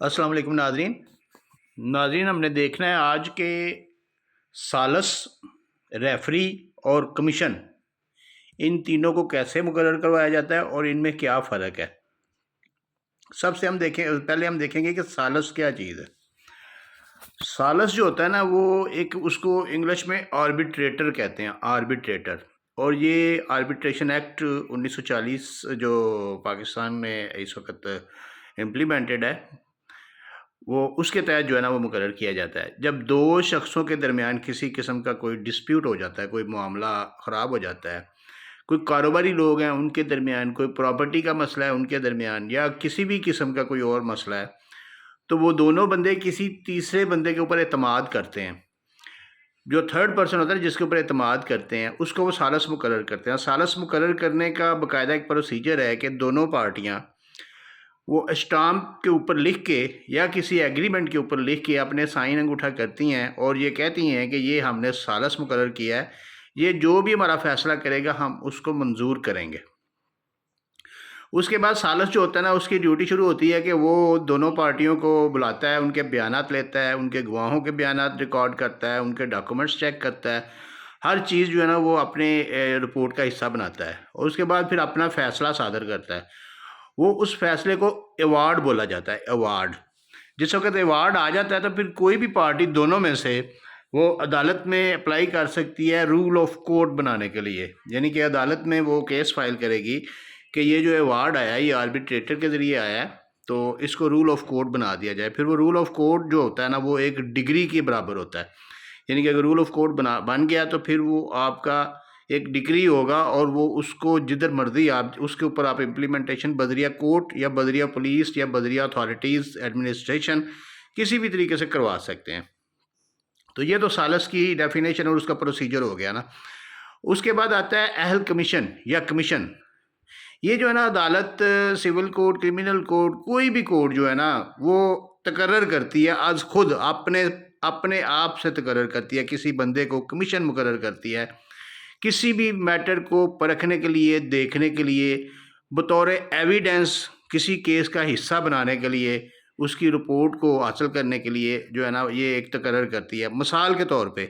السلام علیکم ناظرین ہم نے دیکھنا ہے آج کے سالس، ریفری اور کمیشن، ان تینوں کو کیسے مقرر کروایا جاتا ہے اور ان میں کیا فرق ہے۔ سب سے پہلے ہم دیکھیں گے کہ سالس کیا چیز ہے۔ سالس جو ہوتا ہے نا، وہ اس کو انگلش میں آربیٹریٹر کہتے ہیں، آربیٹریٹر۔ اور یہ آربیٹریشن ایکٹ 1940 جو پاکستان میں اس وقت امپلیمنٹڈ ہے، وہ اس کے تحت جو ہے نا وہ مقرر کیا جاتا ہے۔ جب دو شخصوں کے درمیان کسی قسم کا کوئی ڈسپیوٹ ہو جاتا ہے، کوئی معاملہ خراب ہو جاتا ہے، کوئی کاروباری لوگ ہیں ان کے درمیان، کوئی پراپرٹی کا مسئلہ ہے ان کے درمیان، یا کسی بھی قسم کا کوئی اور مسئلہ ہے، تو وہ دونوں بندے کسی تیسرے بندے کے اوپر اعتماد کرتے ہیں۔ جو تھرڈ پرسن ہوتا ہے جس کے اوپر اعتماد کرتے ہیں، اس کو وہ سالس مقرر کرتے ہیں۔ سالس مقرر کرنے کا باقاعدہ ایک پروسیجر ہے کہ دونوں پارٹیاں وہ اسٹامپ کے اوپر لکھ کے یا کسی ایگریمنٹ کے اوپر لکھ کے اپنے سائن انگوٹھا کرتی ہیں اور یہ کہتی ہیں کہ یہ ہم نے سالس مقرر کیا ہے، یہ جو بھی ہمارا فیصلہ کرے گا ہم اس کو منظور کریں گے۔ اس کے بعد سالس جو ہوتا ہے نا، اس کی ڈیوٹی شروع ہوتی ہے کہ وہ دونوں پارٹیوں کو بلاتا ہے، ان کے بیانات لیتا ہے، ان کے گواہوں کے بیانات ریکارڈ کرتا ہے، ان کے ڈاکومنٹس چیک کرتا ہے، ہر چیز جو ہے نا وہ اپنے رپورٹ کا حصہ بناتا ہے، اور اس کے بعد پھر اپنا فیصلہ صادر کرتا ہے۔ وہ اس فیصلے کو ایوارڈ بولا جاتا ہے، ایوارڈ۔ جس وقت ایوارڈ آ جاتا ہے تو پھر کوئی بھی پارٹی دونوں میں سے وہ عدالت میں اپلائی کر سکتی ہے رول آف کورٹ بنانے کے لیے، یعنی کہ عدالت میں وہ کیس فائل کرے گی کہ یہ جو ایوارڈ آیا یہ آربیٹریٹر کے ذریعے آیا ہے، تو اس کو رول آف کورٹ بنا دیا جائے۔ پھر وہ رول آف کورٹ جو ہوتا ہے نا، وہ ایک ڈگری کے برابر ہوتا ہے، یعنی کہ اگر رول آف کورٹ بن گیا تو پھر وہ آپ کا ایک ڈگری ہوگا، اور وہ اس کو جدھر مرضی آپ اس کے اوپر آپ امپلیمنٹیشن بذریعہ کورٹ یا بذریعہ پولیس یا بذریعہ اتھارٹیز ایڈمنسٹریشن کسی بھی طریقے سے کروا سکتے ہیں۔ تو یہ تو سالس کی ڈیفینیشن اور اس کا پروسیجر ہو گیا نا۔ اس کے بعد آتا ہے اہل کمیشن یا کمیشن۔ یہ جو ہے نا عدالت، سول کوڈ، کرمنل کوڈ، کوئی بھی کوڈ جو ہے نا وہ تقرر کرتی ہے، از خود اپنے آپ سے تقرر کرتی ہے، کسی بندے کو کمیشن مقرر کرتی ہے کسی بھی میٹر کو پرکھنے کے لیے، دیکھنے کے لیے، بطور ایویڈنس کسی کیس کا حصہ بنانے کے لیے، اس کی رپورٹ کو حاصل کرنے کے لیے جو ہے نا یہ ایک تقرر کرتی ہے۔ مثال کے طور پہ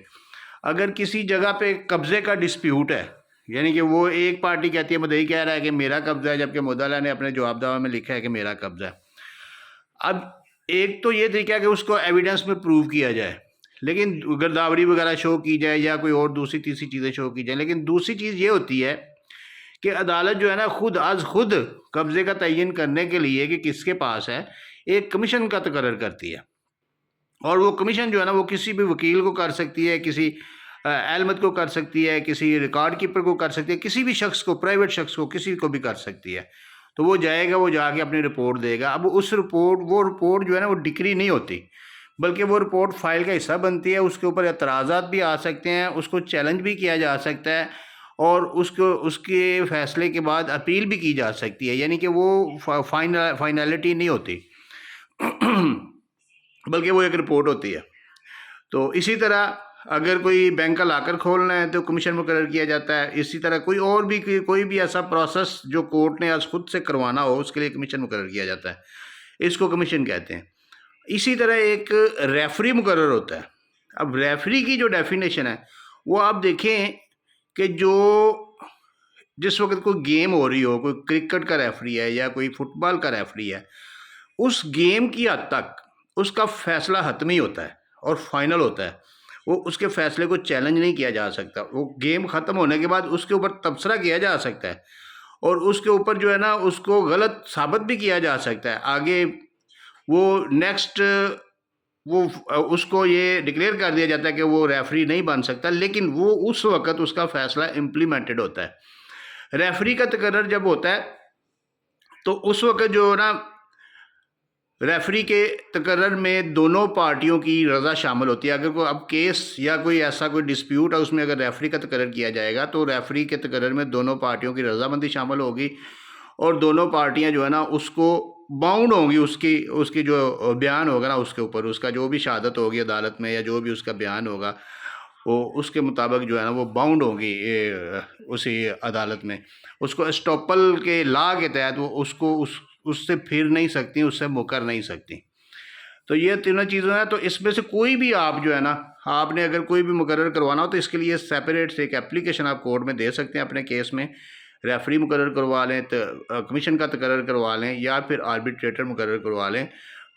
اگر کسی جگہ پہ قبضے کا ڈسپیوٹ ہے، یعنی کہ وہ ایک پارٹی کہتی ہے، مدعی کہہ رہا ہے کہ میرا قبضہ ہے، جبکہ مدعا نے اپنے جواب دعویٰ میں لکھا ہے کہ میرا قبضہ ہے۔ اب ایک تو یہ طریقہ ہے کہ اس کو ایویڈنس میں پروو کیا جائے، لیکن گرداوری وغیرہ شو کی جائے یا کوئی اور دوسری تیسری چیزیں شو کی جائیں، لیکن دوسری چیز یہ ہوتی ہے کہ عدالت جو ہے نا خود از خود قبضے کا تعین کرنے کے لیے کہ کس کے پاس ہے، ایک کمیشن کا تقرر کرتی ہے۔ اور وہ کمیشن جو ہے نا وہ کسی بھی وکیل کو کر سکتی ہے، کسی علمت کو کر سکتی ہے، کسی ریکارڈ کیپر کو کر سکتی ہے، کسی بھی شخص کو، پرائیویٹ شخص کو، کسی کو بھی کر سکتی ہے۔ تو وہ جائے گا، وہ جا کے اپنی رپورٹ دے گا۔ اب وہ رپورٹ جو ہے نا وہ ڈگری نہیں ہوتی، بلکہ وہ رپورٹ فائل کا حصہ بنتی ہے۔ اس کے اوپر اعتراضات بھی آ سکتے ہیں، اس کو چیلنج بھی کیا جا سکتا ہے، اور اس کے فیصلے کے بعد اپیل بھی کی جا سکتی ہے، یعنی کہ وہ فائنلٹی نہیں ہوتی بلکہ وہ ایک رپورٹ ہوتی ہے۔ تو اسی طرح اگر کوئی بینک کا لاکر کھولنا ہے تو کمیشن مقرر کیا جاتا ہے۔ اسی طرح کوئی بھی ایسا پروسیس جو کورٹ نے از خود سے کروانا ہو، اس کے لیے کمیشن مقرر کیا جاتا ہے، اس کو کمیشن کہتے ہیں۔ اسی طرح ایک ریفری مقرر ہوتا ہے۔ اب ریفری کی جو ڈیفینیشن ہے وہ آپ دیکھیں کہ جس وقت کوئی گیم ہو رہی ہو، کوئی کرکٹ کا ریفری ہے یا کوئی فٹ بال کا ریفری ہے، اس گیم کی حد تک اس کا فیصلہ حتمی ہوتا ہے اور فائنل ہوتا ہے۔ وہ اس کے فیصلے کو چیلنج نہیں کیا جا سکتا۔ وہ گیم ختم ہونے کے بعد اس کے اوپر تبصرہ کیا جا سکتا ہے، اور اس کے اوپر جو ہے نا اس کو غلط ثابت بھی کیا جا سکتا ہے۔ آگے وہ نیکسٹ اس کو یہ ڈکلیئر کر دیا جاتا ہے کہ وہ ریفری نہیں بن سکتا، لیکن وہ اس وقت اس کا فیصلہ امپلیمنٹڈ ہوتا ہے۔ ریفری کا تقرر جب ہوتا ہے تو اس وقت جو نا ریفری کے تقرر میں دونوں پارٹیوں کی رضا شامل ہوتی ہے۔ اگر کوئی اب کیس یا کوئی ایسا کوئی ڈسپیوٹ ہے، اس میں اگر ریفری کا تقرر کیا جائے گا تو ریفری کے تقرر میں دونوں پارٹیوں کی رضامندی شامل ہوگی، اور دونوں پارٹیاں جو ہے نا اس کو باؤنڈ ہوں گی، اس کی جو بیان ہوگا نا اس کے اوپر، اس کا جو بھی شہادت ہوگی عدالت میں یا جو بھی اس کا بیان ہوگا، وہ اس کے مطابق جو ہے نا وہ باؤنڈ ہوگی اسی عدالت میں۔ اس کو اسٹاپل کے لا کے تحت وہ اس سے پھر نہیں سکتی، اس سے مکر نہیں سکتی۔ تو یہ تینوں چیزیں ہیں، تو اس میں سے کوئی بھی آپ جو ہے نا، آپ نے اگر کوئی بھی مقرر کروانا ہو تو اس کے لیے سیپریٹ سے ایک اپلیکیشن آپ کورٹ میں دے سکتے ہیں اپنے کیس میں، ریفری مقرر کروا لیں، کمیشن کا تقرر کروا لیں، یا پھر آربیٹریٹر مقرر کروا لیں،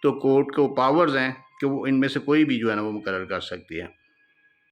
تو کورٹ کو پاورز ہیں کہ وہ ان میں سے کوئی بھی جو ہے نا وہ مقرر کر سکتی ہے۔